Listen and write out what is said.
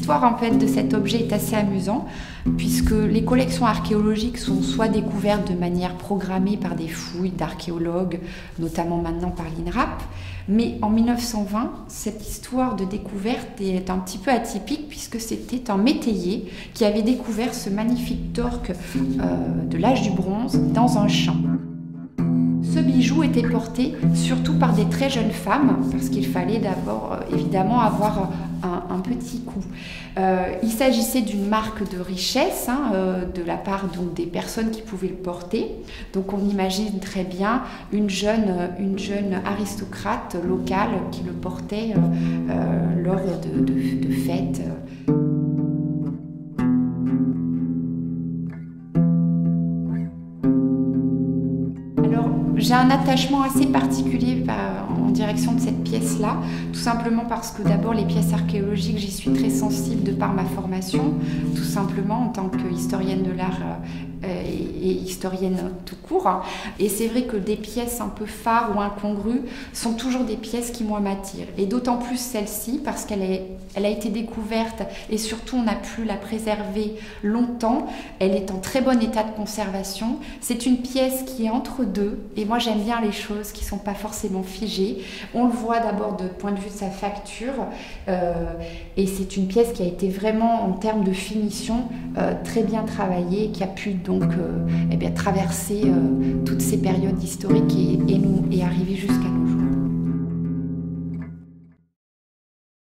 L'histoire en fait de cet objet est assez amusante puisque les collections archéologiques sont soit découvertes de manière programmée par des fouilles d'archéologues, notamment maintenant par l'INRAP, mais en 1920, cette histoire de découverte est un petit peu atypique puisque c'était un métayer qui avait découvert ce magnifique torque de l'âge du bronze dans un champ. Ce bijou était porté surtout par des très jeunes femmes, parce qu'il fallait d'abord évidemment avoir un petit coup. Il s'agissait d'une marque de richesse de la part donc, des personnes qui pouvaient le porter. Donc on imagine très bien une jeune aristocrate locale qui le portait lors de fêtes. J'ai un attachement assez particulier en direction de cette pièce-là, tout simplement parce que d'abord les pièces archéologiques, j'y suis très sensible de par ma formation, tout simplement en tant qu'historienne de l'art et historienne tout court. Et c'est vrai que des pièces un peu phares ou incongrues sont toujours des pièces qui moi m'attirent. Et d'autant plus celle-ci parce qu'elle a été découverte et surtout on a pu la préserver longtemps. Elle est en très bon état de conservation. C'est une pièce qui est entre deux et moi j'aime bien les choses qui ne sont pas forcément figées. On le voit d'abord de point de vue de sa facture et c'est une pièce qui a été vraiment en termes de finition très bien travaillée, qui a pu donc traverser toutes ces périodes historiques et arriver jusqu'à nos jours.